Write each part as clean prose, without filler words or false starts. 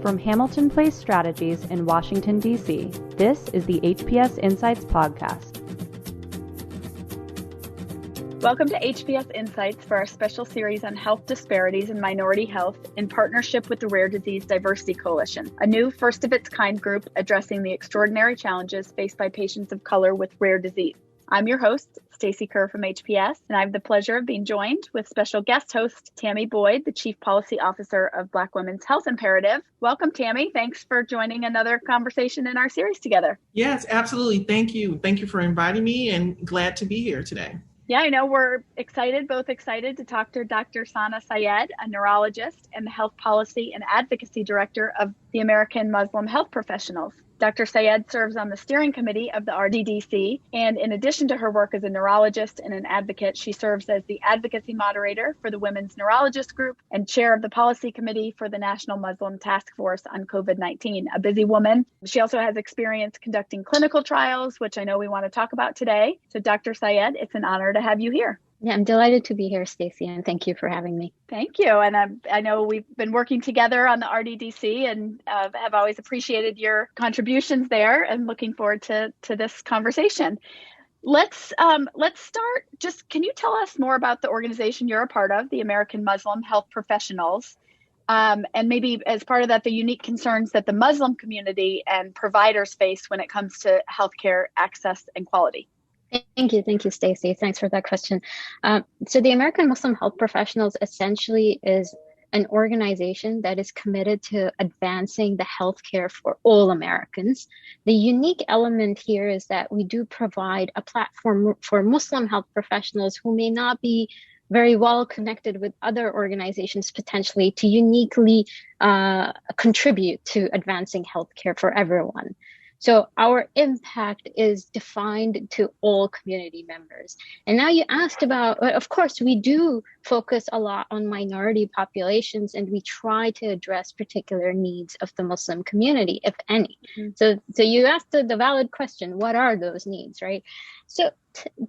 From Hamilton Place Strategies in Washington, D.C., this is the HPS Insights podcast. Welcome to HPS Insights for our special series on health disparities in minority health in partnership with the Rare Disease Diversity Coalition, a new first-of-its-kind group addressing the extraordinary challenges faced by patients of color with rare disease. I'm your host, Stacy Kerr from HPS, and I have the pleasure of being joined with special guest host, Tammy Boyd, the Chief Policy Officer of Black Women's Health Imperative. Welcome, Tammy. Thanks for joining another conversation in our series together. Yes, absolutely. Thank you. Thank you for inviting me and glad to be here today. Yeah, I know we're both excited to talk to Dr. Sana Syed, a neurologist and the Health Policy and Advocacy Director of the American Muslim Health Professionals. Dr. Syed serves on the steering committee of the RDDC, and in addition to her work as a neurologist and an advocate, she serves as the advocacy moderator for the Women's Neurologist Group and chair of the policy committee for the National Muslim Task Force on COVID-19. A busy woman. She also has experience conducting clinical trials, which I know we want to talk about today. So Dr. Syed, it's an honor to have you here. Yeah, I'm delighted to be here, Stacy, and thank you for having me. Thank you. And I know we've been working together on the RDDC and have always appreciated your contributions there and looking forward to this conversation. Let's start. Just can you tell us more about the organization you're a part of, the American Muslim Health Professionals, and maybe as part of that, the unique concerns that the Muslim community and providers face when it comes to healthcare access and quality? Thank you, Stacy. Thanks for that question. So the American Muslim Health Professionals essentially is an organization that is committed to advancing the healthcare for all Americans. The unique element here is that we do provide a platform for Muslim health professionals who may not be very well connected with other organizations potentially to uniquely contribute to advancing healthcare for everyone. So our impact is defined to all community members. And now you asked about, of course, we do focus a lot on minority populations, and we try to address particular needs of the Muslim community, if any. Mm-hmm. So you asked the valid question, what are those needs, right? So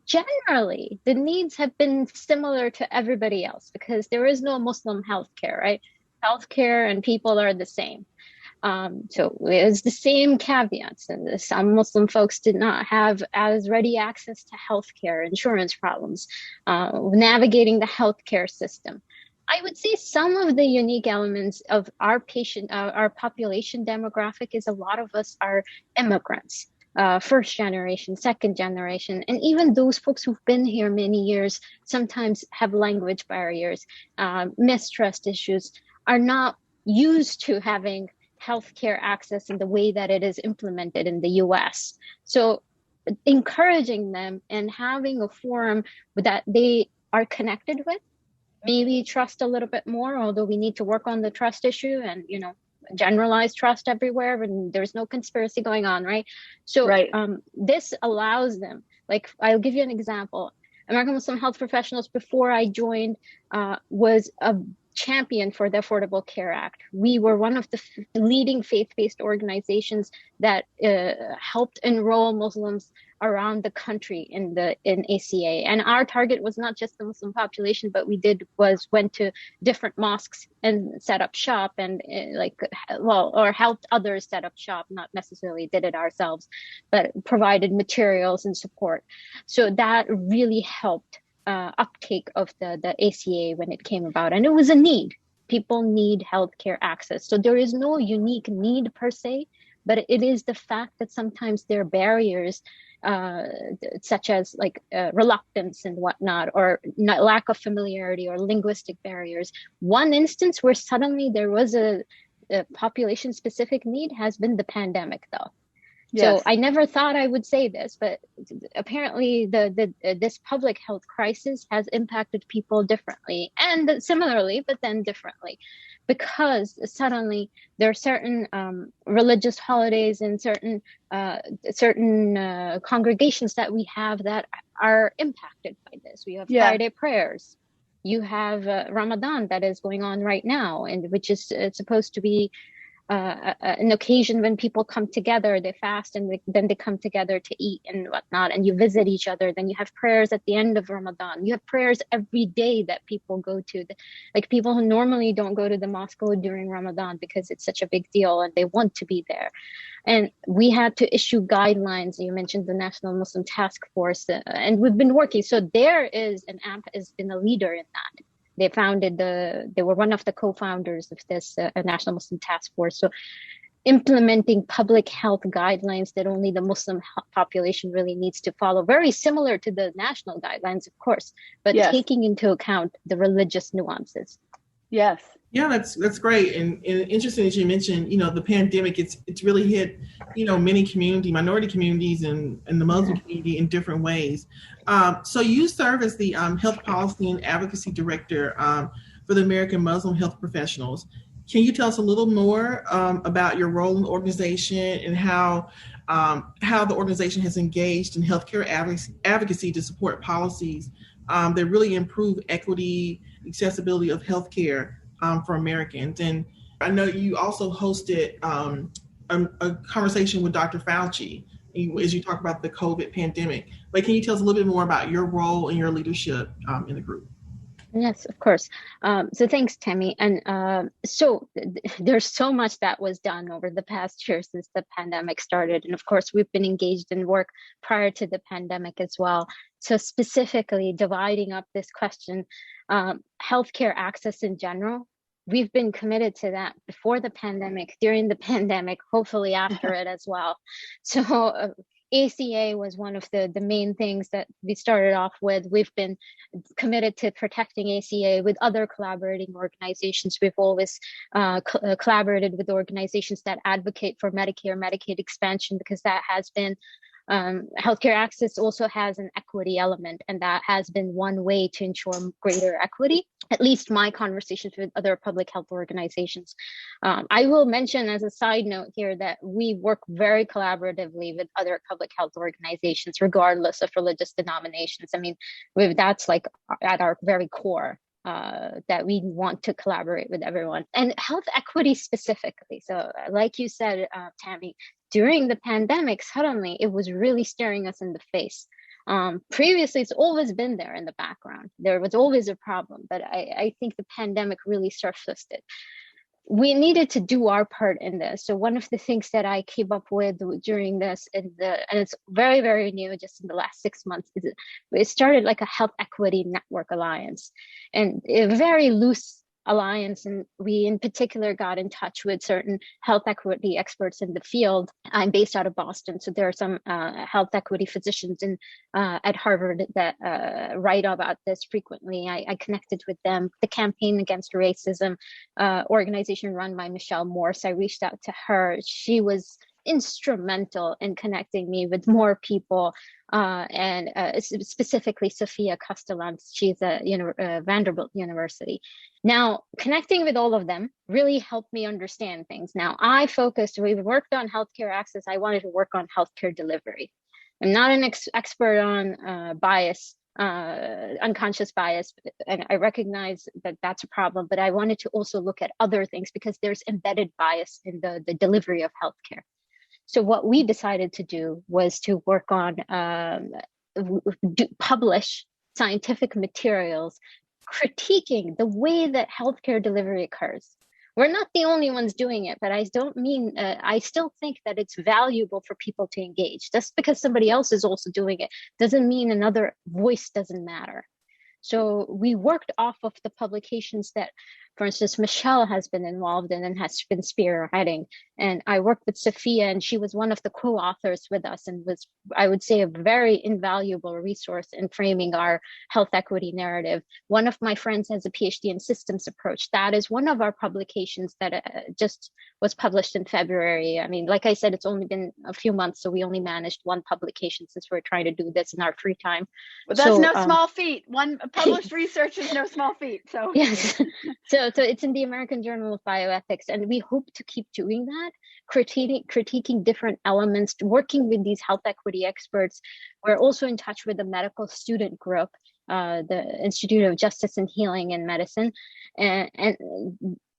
generally, the needs have been similar to everybody else because there is no Muslim healthcare, right? Healthcare and people are the same. So it's the same caveats, and some Muslim folks did not have as ready access to healthcare, insurance problems, navigating the healthcare system. I would say some of the unique elements of our population demographic is a lot of us are immigrants, first generation, second generation, and even those folks who've been here many years sometimes have language barriers, mistrust issues, are not used to having healthcare access in the way that it is implemented in the US. So encouraging them and having a forum that they are connected with, maybe trust a little bit more, although we need to work on the trust issue and, generalized trust everywhere and there's no conspiracy going on, right? So right. This allows them, like, I'll give you an example. American Muslim Health Professionals, before I joined, was a champion for the Affordable Care Act. We were one of the leading faith-based organizations that helped enroll Muslims around the country in ACA. And our target was not just the Muslim population, but went to different mosques and set up shop and or helped others set up shop, not necessarily did it ourselves, but provided materials and support. So that really helped uptake of the ACA when it came about. And it was a need. People need healthcare access. So there is no unique need per se, but it is the fact that sometimes there are barriers such as reluctance and whatnot, or lack of familiarity or linguistic barriers. One instance where suddenly there was a population specific need has been the pandemic though. Yes. So I never thought I would say this, but apparently this public health crisis has impacted people differently and similarly, but then differently, because suddenly there are certain religious holidays and certain congregations that we have that are impacted by this. We have Friday prayers. You have Ramadan that is going on right now, and which is supposed to be an occasion when people come together, they fast, and then they come together to eat and whatnot, and you visit each other. Then you have prayers at the end of Ramadan. You have prayers every day that people go to. Like people who normally don't go to the mosque go during Ramadan because it's such a big deal and they want to be there. And we had to issue guidelines. You mentioned the National Muslim Task Force, and we've been working. So there is, and AMP has been a leader in that. They were one of the co-founders of this National Muslim Task Force. So implementing public health guidelines that only the Muslim population really needs to follow, very similar to the national guidelines, of course, but taking into account the religious nuances. Yes. Yeah, that's great. And interesting that you mentioned, the pandemic, it's really hit, many minority communities and the Muslim community in different ways. So you serve as the Health Policy and Advocacy Director for the American Muslim Health Professionals. Can you tell us a little more about your role in the organization and how the organization has engaged in healthcare advocacy to support policies that really improve equity, accessibility of healthcare for Americans? And I know you also hosted a conversation with Dr. Fauci as you talk about the COVID pandemic. But can you tell us a little bit more about your role and your leadership in the group? Yes, of course. So thanks, Tammy. And there's so much that was done over the past year since the pandemic started. And of course, we've been engaged in work prior to the pandemic as well. So specifically dividing up this question, healthcare access in general, we've been committed to that before the pandemic, during the pandemic, hopefully after it as well. So ACA was one of the main things that we started off with. We've been committed to protecting ACA with other collaborating organizations. We've always collaborated with organizations that advocate for Medicare, Medicaid expansion, because that has been healthcare access also has an equity element, and that has been one way to ensure greater equity, at least my conversations with other public health organizations. I will mention as a side note here that we work very collaboratively with other public health organizations, regardless of religious denominations. I mean, that's like at our very core. That we want to collaborate with everyone, and health equity specifically. So like you said, Tammy, during the pandemic, suddenly it was really staring us in the face. Previously, it's always been there in the background. There was always a problem, but I think the pandemic really surfaced it. We needed to do our part in this. So one of the things that I came up with during this, and it's very, very new, just in the last 6 months, is it started like a health equity network alliance, and a very loose alliance. And we in particular got in touch with certain health equity experts in the field. I'm based out of Boston, so there are some health equity physicians at Harvard that write about this frequently. I connected with them. The Campaign Against Racism organization run by Michelle Morse, I reached out to her. She was instrumental in connecting me with more people, and specifically Sophia Castellans. She's at Vanderbilt University. Now, connecting with all of them really helped me understand things. Now, we worked on healthcare access. I wanted to work on healthcare delivery. I'm not an expert on bias, unconscious bias, and I recognize that that's a problem, but I wanted to also look at other things because there's embedded bias in the delivery of healthcare. So what we decided to do was to work on, publish scientific materials critiquing the way that healthcare delivery occurs. We're not the only ones doing it, but I still think that it's valuable for people to engage. Just because somebody else is also doing it doesn't mean another voice doesn't matter. So we worked off of the publications that, for instance, Michelle has been involved in and has been spearheading. And I worked with Sophia, and she was one of the co-authors with us, and was, I would say, a very invaluable resource in framing our health equity narrative. One of my friends has a PhD in systems approach. That is one of our publications that just was published in February. I mean, like I said, it's only been a few months, so we only managed one publication since we're trying to do this in our free time. Well, that's no small feat. One published research is no small feat. So yes. So it's in the American Journal of Bioethics, and we hope to keep doing that, critiquing different elements, working with these health equity experts. We're also in touch with the medical student group, the Institute of Justice and Healing in Medicine, and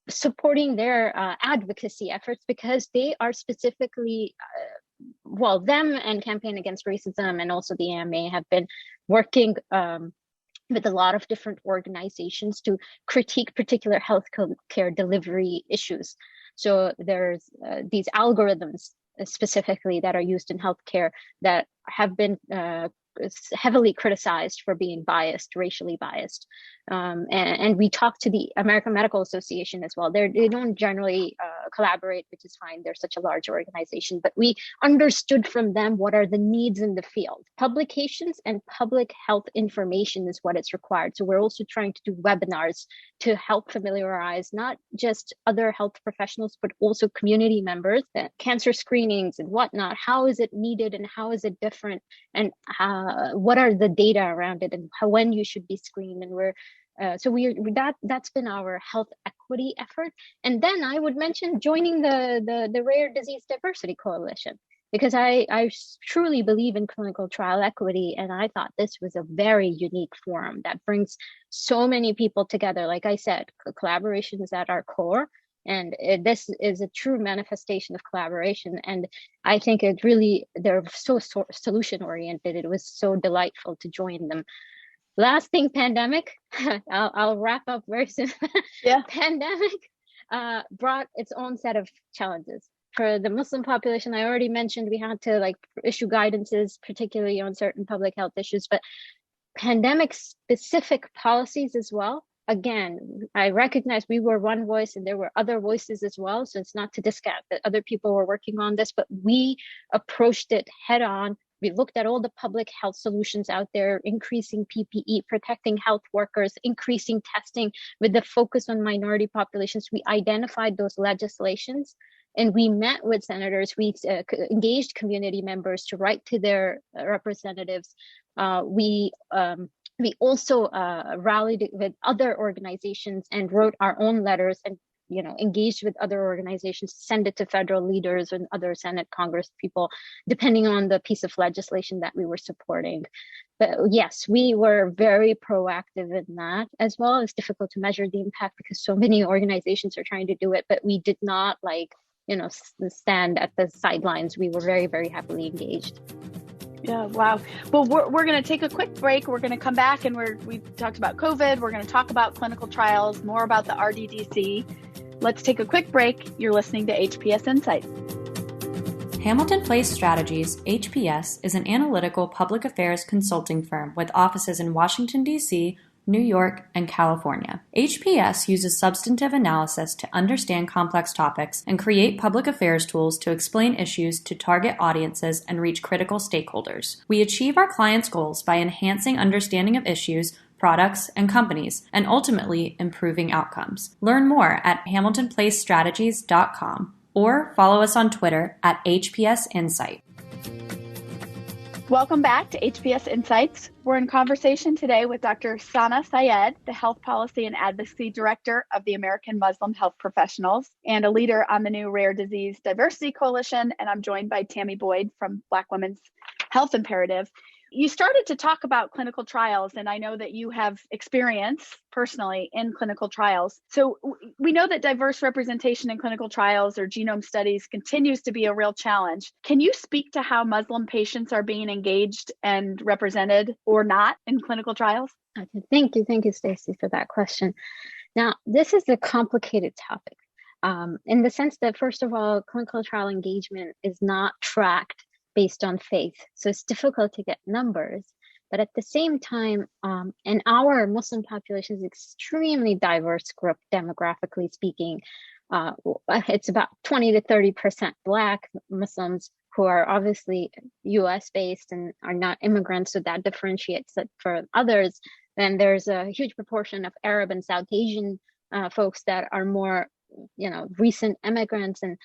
supporting their advocacy efforts, because they are specifically, them and Campaign Against Racism and also the AMA have been working with a lot of different organizations to critique particular healthcare delivery issues. So there's these algorithms specifically that are used in healthcare that have been heavily criticized for being biased, racially biased. And we talked to the American Medical Association as well. They don't generally collaborate, which is fine. They're such a large organization, but we understood from them what are the needs in the field. Publications and public health information is what is required. So we're also trying to do webinars to help familiarize not just other health professionals, but also community members, cancer screenings and whatnot. How is it needed and how is it different? And what are the data around it and when you should be screened? And that's been our health equity effort. And then I would mention joining the Rare Disease Diversity Coalition, because I truly believe in clinical trial equity. And I thought this was a very unique forum that brings so many people together. Like I said, collaboration is at our core. And this is a true manifestation of collaboration. And I think they're so solution oriented. It was so delightful to join them. Last thing, pandemic. I'll wrap up very soon. Yeah. Pandemic brought its own set of challenges. For the Muslim population, I already mentioned we had to issue guidances, particularly on certain public health issues, but pandemic specific policies as well. Again, I recognize we were one voice and there were other voices as well. So it's not to discount that other people were working on this, but we approached it head on. We looked at all the public health solutions out there, increasing PPE, protecting health workers, increasing testing with the focus on minority populations. We identified those legislations and we met with senators. We engaged community members to write to their representatives. We also rallied with other organizations and wrote our own letters and engaged with other organizations, send it to federal leaders and other Senate, Congress people, depending on the piece of legislation that we were supporting. But yes, we were very proactive in that as well. It's difficult to measure the impact because so many organizations are trying to do it, but we did not stand at the sidelines. We were very, very happily engaged. Yeah, wow. Well, we're going to take a quick break. We're going to come back and we talked about COVID. We're going to talk about clinical trials, more about the RDDC. Let's take a quick break. You're listening to HPS Insights. Hamilton Place Strategies, HPS, is an analytical public affairs consulting firm with offices in Washington, D.C., New York, and California. HPS uses substantive analysis to understand complex topics and create public affairs tools to explain issues to target audiences and reach critical stakeholders. We achieve our clients' goals by enhancing understanding of issues, products, and companies, and ultimately improving outcomes. Learn more at hamiltonplacestrategies.com or follow us on Twitter at HPS Insight. Welcome back to HPS Insights. We're in conversation today with Dr. Sana Syed, the Health Policy and Advocacy Director of the American Muslim Health Professionals and a leader on the new Rare Disease Diversity Coalition. And I'm joined by Tammy Boyd from Black Women's Health Imperative. You started to talk about clinical trials, and I know that you have experience personally in clinical trials. So we know that diverse representation in clinical trials or genome studies continues to be a real challenge. Can you speak to how Muslim patients are being engaged and represented or not in clinical trials? Okay, thank you, Stacy, for that question. Now, this is a complicated topic in the sense that, first of all, clinical trial engagement is not tracked based on faith. So it's difficult to get numbers. But at the same time, and our Muslim population is extremely diverse group, demographically speaking. It's about 20 to 30% Black Muslims who are obviously US based and are not immigrants. So that differentiates it for others. Then there's a huge proportion of Arab and South Asian folks that are more, recent immigrants. And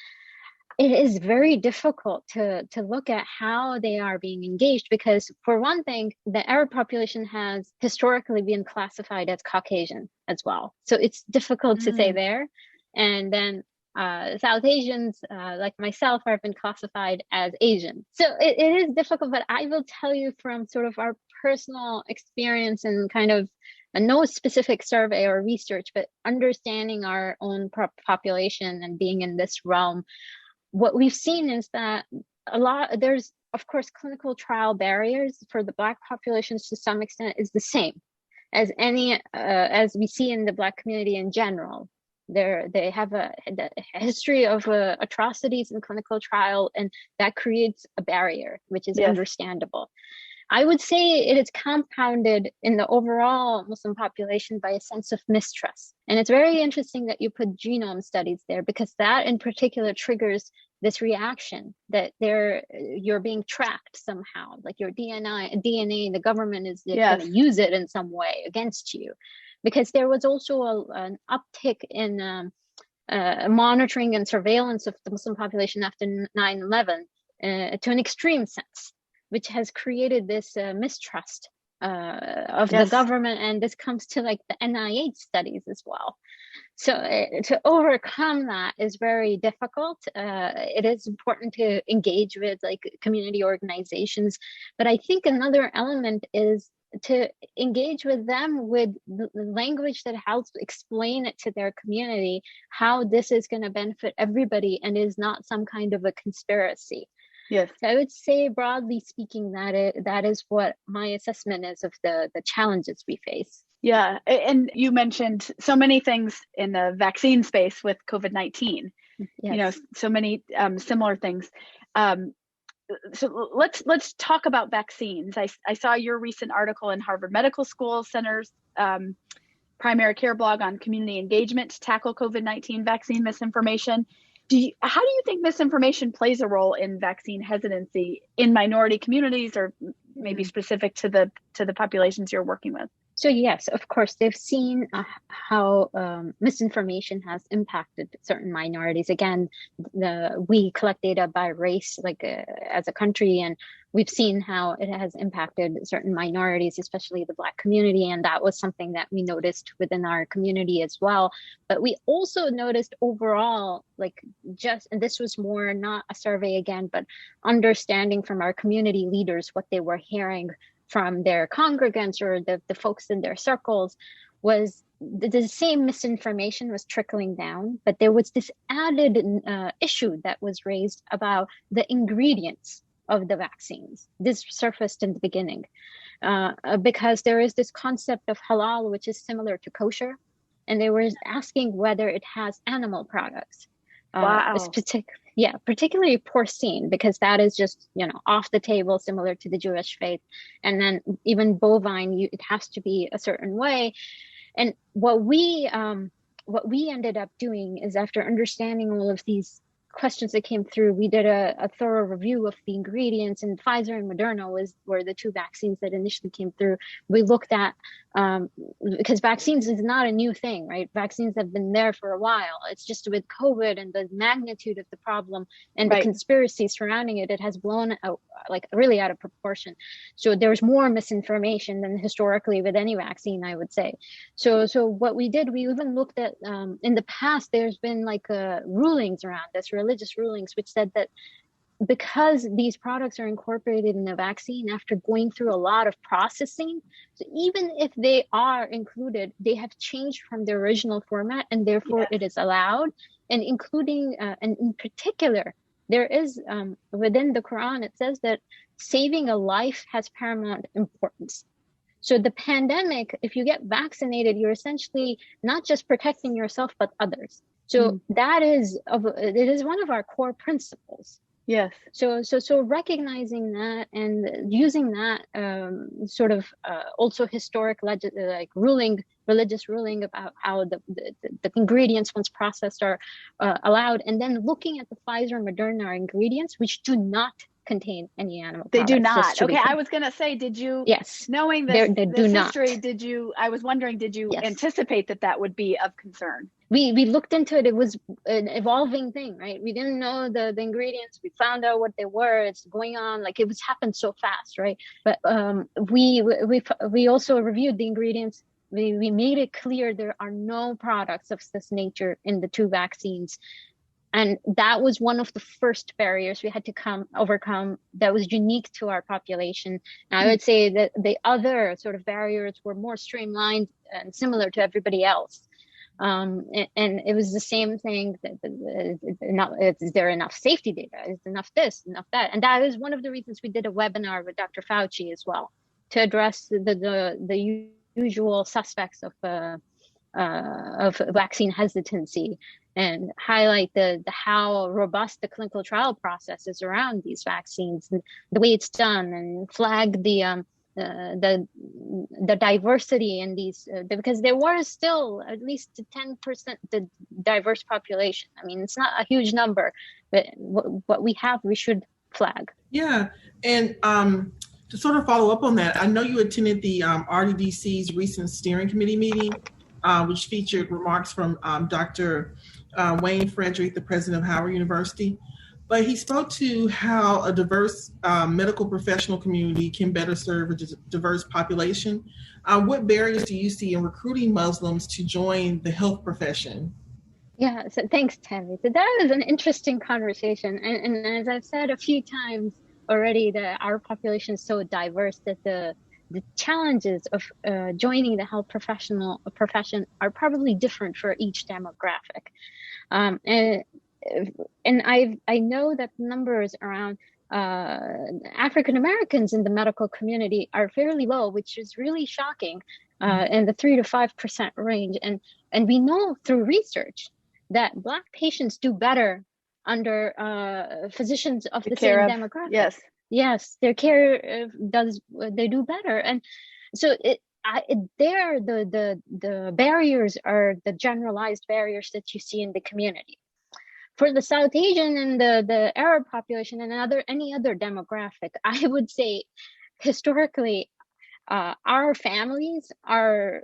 it is very difficult to look at how they are being engaged because, for one thing, the Arab population has historically been classified as Caucasian as well. So it's difficult to say there. And then South Asians, like myself, have been classified as Asian. So it is difficult, but I will tell you from sort of our personal experience and kind of no specific survey or research, but understanding our own population and being in this realm, what we've seen is that there's, of course, clinical trial barriers for the Black populations to some extent is the same as as we see in the Black community in general. They have a history of atrocities in clinical trial, and that creates a barrier, which is understandable. I would say it is compounded in the overall Muslim population by a sense of mistrust. And it's very interesting that you put genome studies there, because that in particular triggers this reaction that you're being tracked somehow, like your DNA, the government is going to use it in some way against you. Because there was also an uptick in monitoring and surveillance of the Muslim population after 9/11 to an extreme sense, which has created this mistrust of the government. And this comes to like the NIH studies as well. So to overcome that is very difficult. It is important to engage with like community organizations. But I think another element is to engage with them with the language that helps explain it to their community, how this is going to benefit everybody and is not some kind of a conspiracy. Yes. So I would say, broadly speaking, that is what my assessment is of the challenges we face. Yeah. And you mentioned so many things in the vaccine space with COVID-19, so many similar things. So let's talk about vaccines. I saw your recent article in Harvard Medical School Center's primary care blog on community engagement to tackle COVID-19 vaccine misinformation. How do you think misinformation plays a role in vaccine hesitancy in minority communities, or maybe specific to the populations you're working with? So yes, of course, they've seen how misinformation has impacted certain minorities. Again, we collect data by race, as a country, and we've seen how it has impacted certain minorities, especially the Black community. And that was something that we noticed within our community as well. But we also noticed overall, and this was more not a survey again, but understanding from our community leaders what they were hearing from their congregants or the folks in their circles, was the same misinformation was trickling down, but there was this added issue that was raised about the ingredients of the vaccines. This surfaced in the beginning because there is this concept of halal, which is similar to kosher, and they were asking whether it has animal products. Wow. Particularly porcine, because that is just, off the table, similar to the Jewish faith. And then even bovine, it has to be a certain way. And what we ended up doing is, after understanding all of these questions that came through, we did a thorough review of the ingredients, and Pfizer and Moderna were the two vaccines that initially came through. We looked at, because vaccines is not a new thing, right? Vaccines have been there for a while. It's just with COVID and the magnitude of the problem and the conspiracy surrounding it, it has blown out, really out of proportion. So there's more misinformation than historically with any vaccine, I would say. So what we did, we even looked at, in the past, there's been rulings around this, religious rulings, which said that because these products are incorporated in a vaccine after going through a lot of processing, so even if they are included, they have changed from their original format, and therefore it is allowed. And including, and in particular, there is within the Quran, it says that saving a life has paramount importance. So the pandemic, if you get vaccinated, you're essentially not just protecting yourself, but others. So it is one of our core principles. Yes. So recognizing that and using that also historic religious ruling about how the ingredients once processed are allowed, and then looking at the Pfizer and Moderna ingredients, which do not contain any animal products. They do not. Okay, I was going to say, did you, knowing this history, I was wondering, did you anticipate that would be of concern? We looked into it. It was an evolving thing, right? We didn't know the ingredients. We found out what they were. It's going on, it was happened so fast, right? But we also reviewed the ingredients. We made it clear there are no products of this nature in the two vaccines. And that was one of the first barriers we had to overcome that was unique to our population. And I would say that the other sort of barriers were more streamlined and similar to everybody else. And it was the same thing. Is there enough safety data? Is enough this, enough that? And that is one of the reasons we did a webinar with Dr. Fauci as well, to address the usual suspects of vaccine hesitancy, and highlight how robust the clinical trial process is around these vaccines and the way it's done, and flag the diversity in these, because there was still at least 10% the diverse population. I mean, it's not a huge number, but what we have, we should flag. Yeah, and to sort of follow up on that, I know you attended the RDDC's recent steering committee meeting, which featured remarks from Dr. Wayne Frederick, the president of Howard University. But he spoke to how a diverse medical professional community can better serve a diverse population. What barriers do you see in recruiting Muslims to join the health profession? Yeah, so thanks, Tammy. So that is an interesting conversation. And as I've said a few times already, that our population is so diverse that the challenges of joining the health profession are probably different for each demographic. And I know that numbers around African Americans in the medical community are fairly low, which is really shocking, in the 3 to 5% range. And we know through research that Black patients do better under physicians of the same demographic. Yes, their care they do better. And so the barriers are the generalized barriers that you see in the community. For the South Asian and the Arab population and any other demographic, I would say historically, our families are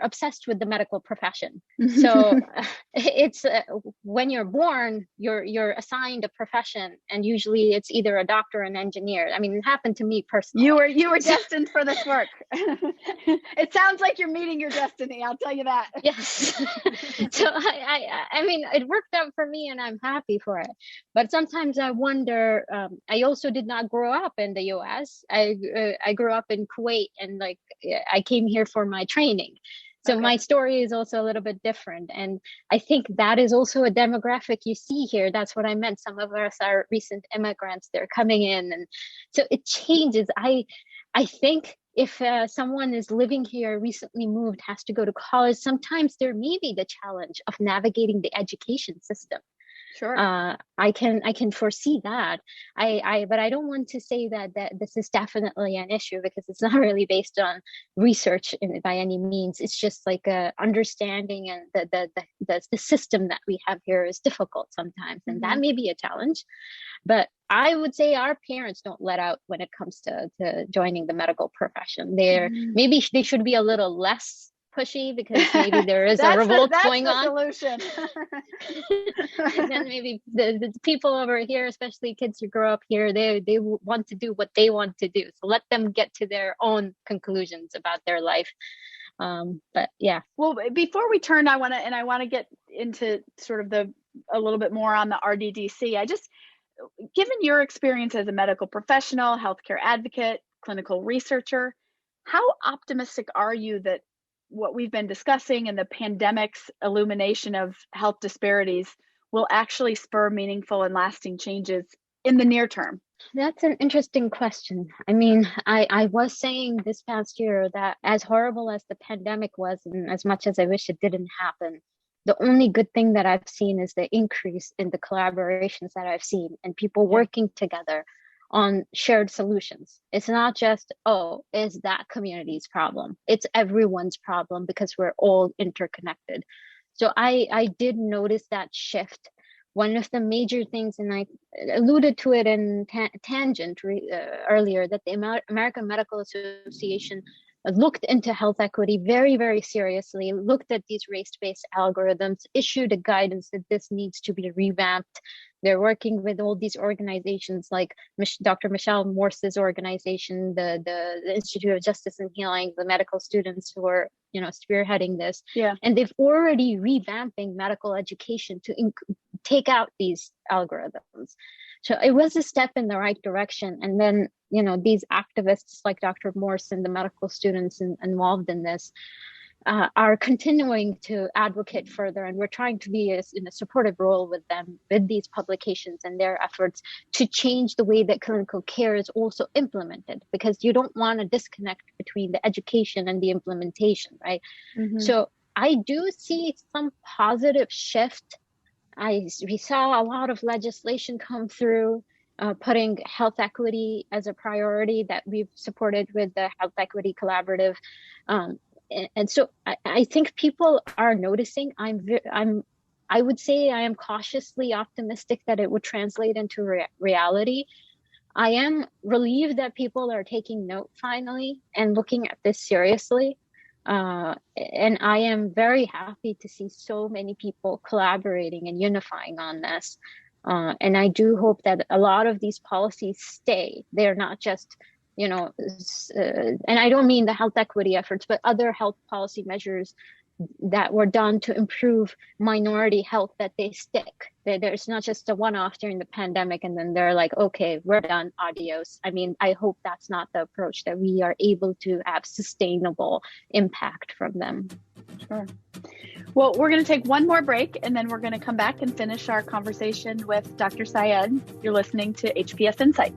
obsessed with the medical profession. So it's when you're born, you're assigned a profession, and usually it's either a doctor or an engineer. I mean, it happened to me personally. You were destined for this work. It sounds like you're meeting your destiny. I'll tell you that. Yes. So I mean, it worked out for me, and I'm happy for it. But sometimes I wonder. I also did not grow up in the U.S. I grew up in Kuwait, and I came here for my training. So my story is also a little bit different. And I think that is also a demographic you see here. That's what I meant. Some of us are recent immigrants. They're coming in. And so it changes. I think if someone is living here, recently moved, has to go to college, sometimes there may be the challenge of navigating the education system. Sure. I can foresee that. But I don't want to say that this is definitely an issue, because it's not really based on research by any means. It's just like understanding, and the system that we have here is difficult sometimes, and that may be a challenge. But I would say our parents don't let out when it comes to joining the medical profession. Maybe they should be a little less pushy, because maybe there is a revolt going on. Solution. And then maybe the people over here, especially kids who grow up here, they want to do what they want to do. So let them get to their own conclusions about their life. But yeah. Well, before we turn, I want to get into sort of a little bit more on the RDDC. Given your experience as a medical professional, healthcare advocate, clinical researcher, how optimistic are you that what we've been discussing and the pandemic's illumination of health disparities will actually spur meaningful and lasting changes in the near term? That's an interesting question. I mean, I was saying this past year that as horrible as the pandemic was, and as much as I wish it didn't happen, the only good thing that I've seen is the increase in the collaborations that I've seen, and people working together on shared solutions. It's not just, is that community's problem? It's everyone's problem, because we're all interconnected. So I did notice that shift. One of the major things, and I alluded to it in tangent earlier, that the American Medical Association looked into health equity very, very seriously, looked at these race-based algorithms, issued a guidance that this needs to be revamped. They're working with all these organizations like Dr. Michelle Morse's organization, the Institute of Justice and Healing, the medical students who are, spearheading this. Yeah. And they've already revamping medical education take out these algorithms. So it was a step in the right direction. And then, these activists like Dr. Morse and the medical students involved in this are continuing to advocate further. And we're trying to be in a supportive role with them, with these publications and their efforts to change the way that clinical care is also implemented, because you don't want to disconnect between the education and the implementation, right? Mm-hmm. So I do see some positive shift. We saw a lot of legislation come through, putting health equity as a priority that we've supported with the Health Equity Collaborative. And so I think people are noticing. I would say I am cautiously optimistic that it would translate into reality. I am relieved that people are taking note finally and looking at this seriously. And I am very happy to see so many people collaborating and unifying on this. And I do hope that a lot of these policies stay. They're not just, and I don't mean the health equity efforts, but other health policy measures that were done to improve minority health, that they stick. There's not just a one-off during the pandemic and then they're like, okay, we're done, adios. I mean, I hope that's not the approach, that we are able to have sustainable impact from them. Sure. Well, we're going to take one more break and then we're going to come back and finish our conversation with Dr. Syed. You're listening to HPS Insights.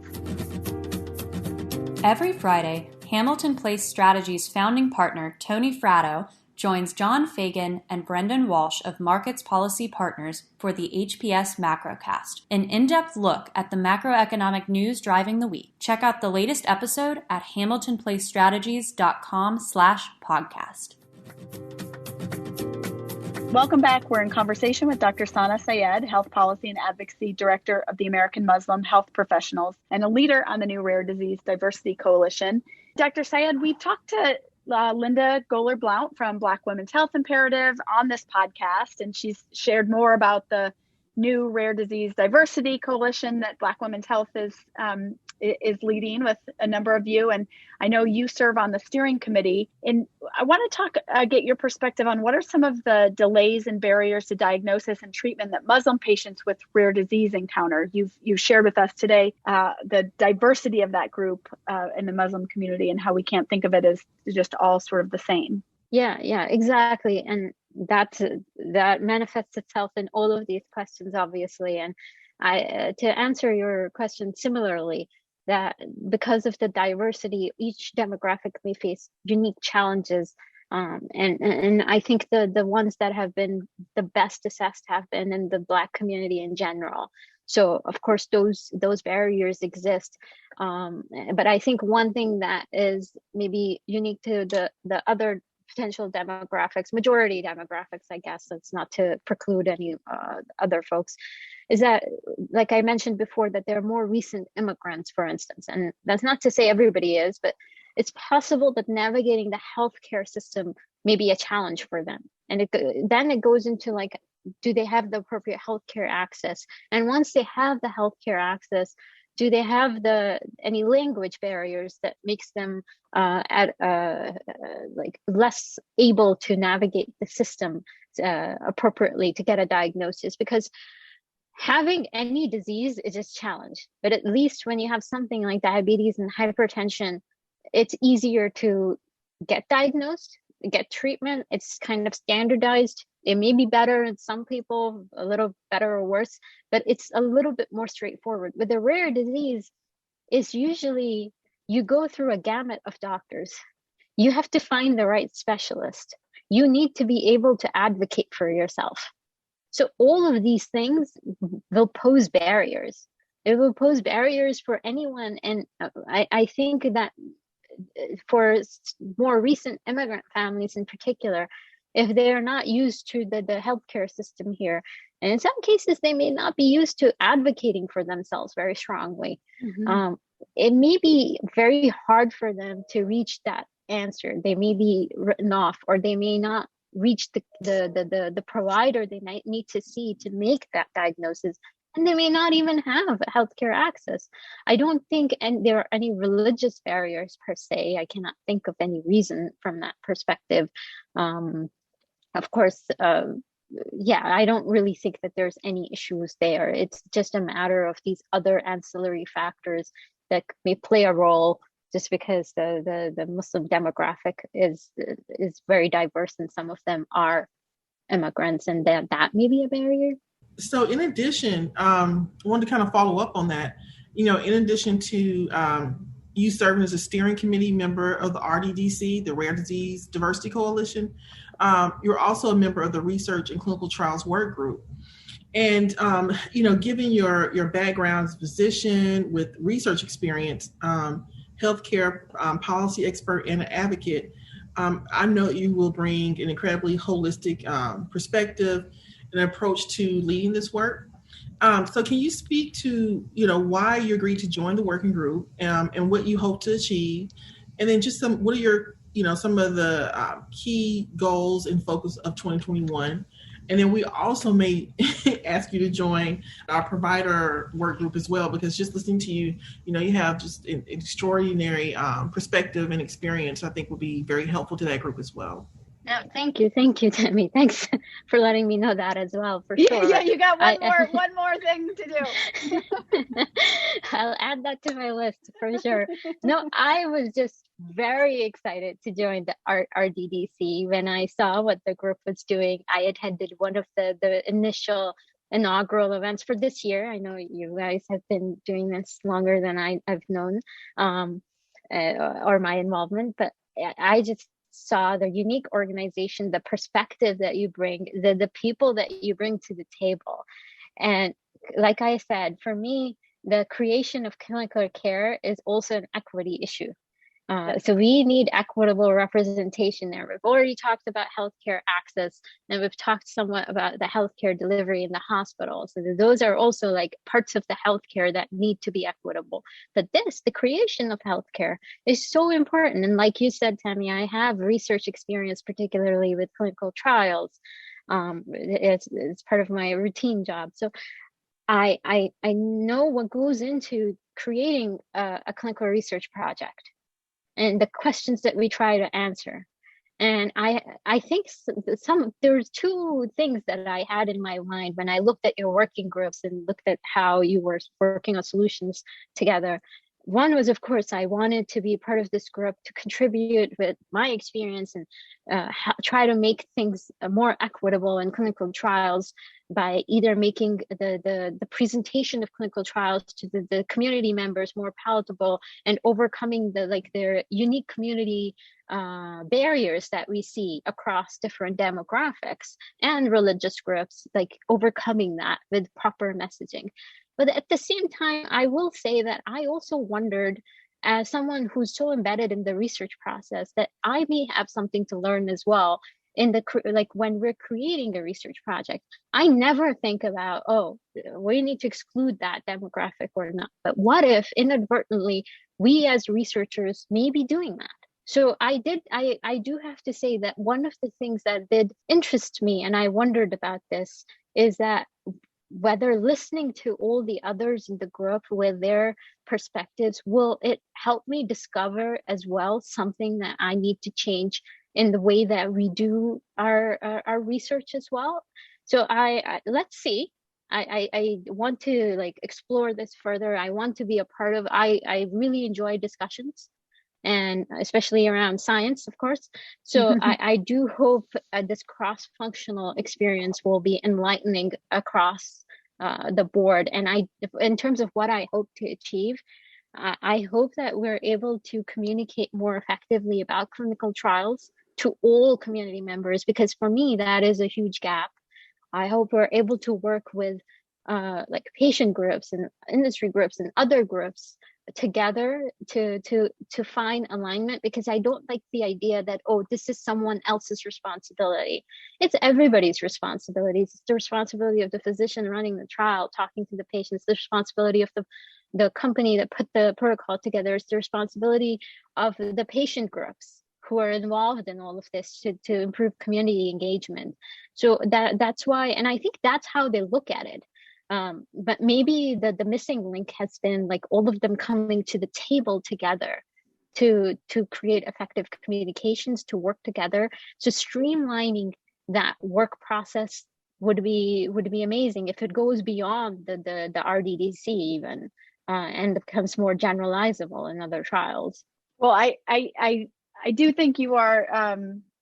Every Friday, Hamilton Place Strategies founding partner Tony Fratto joins John Fagan and Brendan Walsh of Markets Policy Partners for the HPS Macrocast, an in-depth look at the macroeconomic news driving the week. Check out the latest episode at hamiltonplacestrategies.com/podcast. Welcome back. We're in conversation with Dr. Sana Syed, Health Policy and Advocacy Director of the American Muslim Health Professionals and a leader on the new Rare Disease Diversity Coalition. Dr. Syed, we've talked to Linda Goler-Blount from Black Women's Health Imperative on this podcast, and she's shared more about the new Rare Disease Diversity Coalition that Black Women's Health is leading with a number of you. And I know you serve on the steering committee. And I want to get your perspective on what are some of the delays and barriers to diagnosis and treatment that Muslim patients with rare disease encounter. You've shared with us today the diversity of that group in the Muslim community and how we can't think of it as just all sort of the same. Yeah, exactly. And that manifests itself in all of these questions, obviously. And to answer your question similarly, that because of the diversity, each demographic may face unique challenges. And I think the ones that have been the best assessed have been in the Black community in general. So of course, those barriers exist. But I think one thing that is maybe unique to the other potential demographics, majority demographics, I guess, that's not to preclude any other folks, is that, like I mentioned before, that they're more recent immigrants, for instance. And that's not to say everybody is, but it's possible that navigating the healthcare system may be a challenge for them. And then it goes into like, do they have the appropriate healthcare access? And once they have the healthcare access, do they have any language barriers that makes them less able to navigate the system appropriately to get a diagnosis? Because having any disease is a challenge, but at least when you have something like diabetes and hypertension, it's easier to get diagnosed, get treatment. It's kind of standardized. It may be better in some people, a little better or worse, but it's a little bit more straightforward. With a rare disease, it's usually you go through a gamut of doctors. You have to find the right specialist. You need to be able to advocate for yourself. So all of these things will pose barriers. It will pose barriers for anyone. And I think that for more recent immigrant families in particular, if they are not used to the healthcare system here, and in some cases, they may not be used to advocating for themselves very strongly. Mm-hmm. It may be very hard for them to reach that answer. They may be written off, or they may not reach the provider they might need to see to make that diagnosis. And they may not even have healthcare access. I don't think there are any religious barriers per se. I cannot think of any reason from that perspective. Of course, yeah, I don't really think that there's any issues there. It's just a matter of these other ancillary factors that may play a role, just because the Muslim demographic is very diverse, and some of them are immigrants, and that may be a barrier. So in addition, I wanted to kind of follow up on that. In addition to you serving as a steering committee member of the RDDC, the Rare Disease Diversity Coalition, you're also a member of the Research and Clinical Trials Work Group. And, given your background as a physician with research experience, healthcare policy expert and an advocate, I know you will bring an incredibly holistic perspective and approach to leading this work. So can you speak to, why you agreed to join the working group and what you hope to achieve? And then just what are your, some of the key goals and focus of 2021? And then we also may ask you to join our provider work group as well, because just listening to you, you have just an extraordinary perspective and experience, I think will be very helpful to that group as well. No, thank you, Tammy. Thanks for letting me know that as well, for sure. Yeah, you got one more thing to do. I'll add that to my list for sure. No, I was just very excited to join the RDDC when I saw what the group was doing. I attended one of the inaugural events for this year. I know you guys have been doing this longer than I've known, or my involvement, but I just saw the unique organization, the perspective that you bring, the people that you bring to the table. And like I said, for me, the creation of clinical care is also an equity issue. So we need equitable representation there. We've already talked about healthcare access, and we've talked somewhat about the healthcare delivery in the hospital. So those are also like parts of the healthcare that need to be equitable. But the creation of healthcare is so important. And like you said, Tammy, I have research experience, particularly with clinical trials. It's part of my routine job. So I know what goes into creating a clinical research project, and the questions that we try to answer. And I think there's two things that I had in my mind when I looked at your working groups and looked at how you were working on solutions together. One was, of course, I wanted to be part of this group to contribute with my experience and try to make things more equitable in clinical trials by either making the presentation of clinical trials to the community members more palatable and overcoming their unique community barriers that we see across different demographics and religious groups, like overcoming that with proper messaging. But at the same time, I will say that I also wondered, as someone who's so embedded in the research process, that I may have something to learn as well when we're creating a research project. I never think about, we need to exclude that demographic or not. But what if inadvertently we as researchers may be doing that? So I do have to say that one of the things that did interest me, and I wondered about this, is that whether listening to all the others in the group with their perspectives, will it help me discover as well something that I need to change in the way that we do our research as well. So let's see. I want to explore this further. I want to be a part of. I really enjoy discussions, and especially around science, of course. So I do hope this cross-functional experience will be enlightening across the board. And in terms of what I hope to achieve, I hope that we're able to communicate more effectively about clinical trials to all community members, because for me, that is a huge gap. I hope we're able to work with patient groups and industry groups and other groups together to find alignment, because I don't like the idea that, this is someone else's responsibility. It's everybody's responsibility. It's the responsibility of the physician running the trial, talking to the patients, the responsibility of the company that put the protocol together. It's the responsibility of the patient groups who are involved in all of this to improve community engagement. So that's why, and I think that's how they look at it. But maybe the missing link has been all of them coming to the table together to create effective communications, to work together. So streamlining that work process would be amazing if it goes beyond the RDDC even, and becomes more generalizable in other trials. Well, I do think you are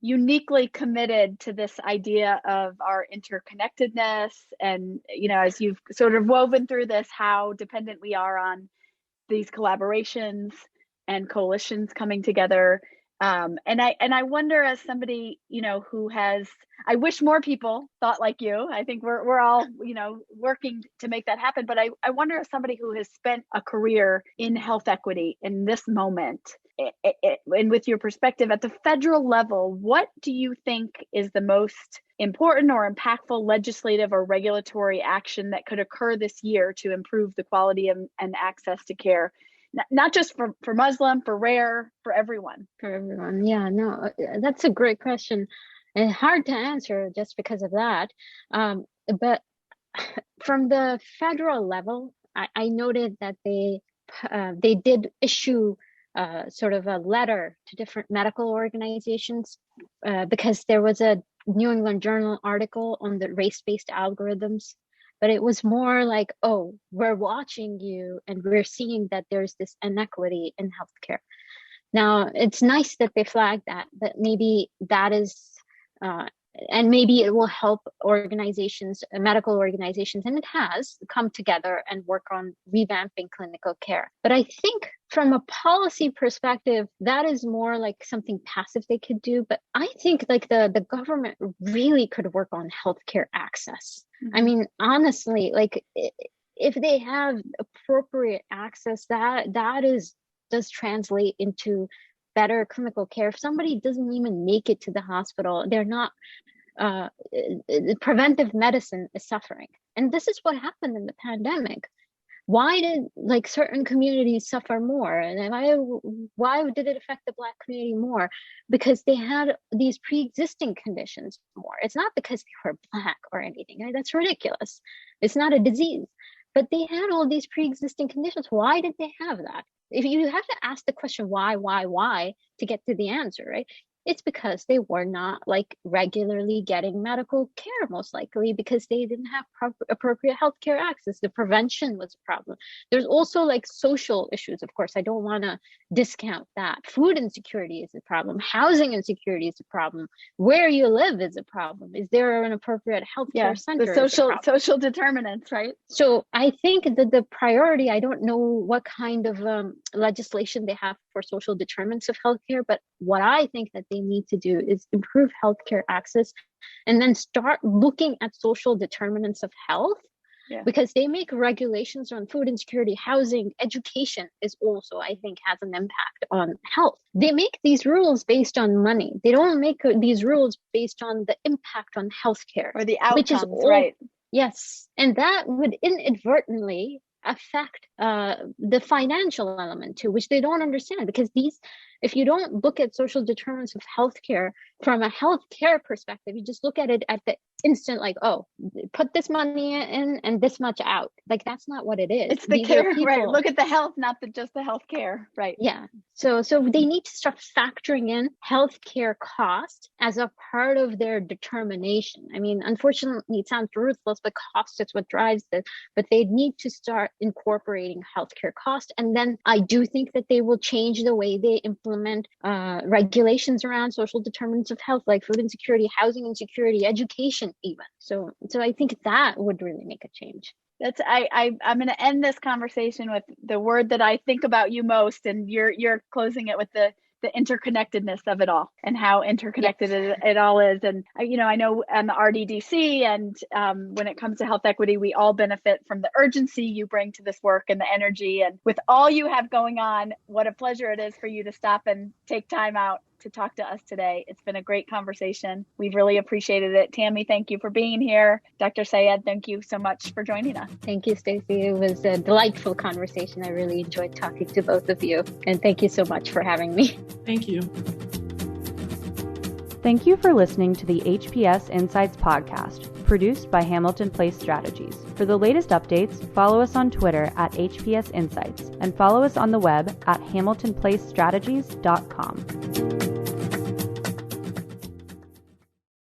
uniquely committed to this idea of our interconnectedness, and as you've sort of woven through this, how dependent we are on these collaborations and coalitions coming together. And I wonder, as somebody who has, I wish more people thought like you. I think we're all working to make that happen. But I wonder, as somebody who has spent a career in health equity in this moment, and with your perspective at the federal level, what do you think is the most important or impactful legislative or regulatory action that could occur this year to improve the quality and access to care? Not just for Muslim, for rare, for everyone. For everyone. Yeah, no, that's a great question, and hard to answer just because of that. But from the federal level, I noted that they did issue sort of a letter to different medical organizations because there was a New England Journal article on the race-based algorithms. But it was more like, oh, we're watching you and we're seeing that there's this inequity in healthcare. Now, it's nice that they flagged that, but maybe that is, and maybe it will help organizations, medical organizations, and it has come together and work on revamping clinical care. But I think from a policy perspective, that is more like something passive they could do. But I think like the government really could work on healthcare access. I mean, honestly, like if they have appropriate access, that does translate into better clinical care. If somebody doesn't even make it to the hospital, they're not, preventive medicine is suffering. And this is what happened in the pandemic. Why did like certain communities suffer more? And why did it affect the Black community more? Because they had these pre-existing conditions more. It's not because they were Black or anything. That's ridiculous. It's not a disease. But they had all these pre-existing conditions. Why did they have that? If you have to ask the question why to get to the answer, right? It's because they were not like regularly getting medical care, most likely because they didn't have appropriate healthcare access. The prevention was a problem. There's also like social issues, of course. I don't want to discount that. Food insecurity is a problem. Housing insecurity is a problem. Where you live is a problem. Is there an appropriate healthcare center? The social determinants, right? So I think that the priority, I don't know what kind of legislation they have for social determinants of healthcare, but what I think that they need to do is improve healthcare access and then start looking at social determinants of health, because they make regulations on food insecurity, housing, education is also, I think, has an impact on health. They make these rules based on money. They don't make these rules based on the impact on healthcare. Or the outcomes, right? Yes. And that would inadvertently affect the financial element too, which they don't understand, because if you don't look at social determinants of healthcare from a healthcare perspective, you just look at it at the instant, like, oh, put this money in and this much out. Like, that's not what it is. It's the care, right? Look at the health, not just the healthcare, right? Yeah. So they need to start factoring in healthcare cost as a part of their determination. I mean, unfortunately, it sounds ruthless, but cost is what drives it. But they need to start incorporating healthcare cost. And then I do think that they will change the way they implement regulations around social determinants of health, like food insecurity, housing insecurity, education even. So I think that would really make a change. I'm going to end this conversation with the word that I think about you most, and you're closing it with the interconnectedness of it all and how interconnected it all is. And I know on the RDDC and when it comes to health equity, we all benefit from the urgency you bring to this work and the energy. And with all you have going on, what a pleasure it is for you to stop and take time out to talk to us today. It's been a great conversation. We've really appreciated it. Tammy, thank you for being here. Dr. Syed, thank you so much for joining us. Thank you, Stacy. It was a delightful conversation. I really enjoyed talking to both of you. And thank you so much for having me. Thank you. Thank you for listening to the HPS Insights podcast, produced by Hamilton Place Strategies. For the latest updates, follow us on Twitter at HPS Insights and follow us on the web at hamiltonplacestrategies.com.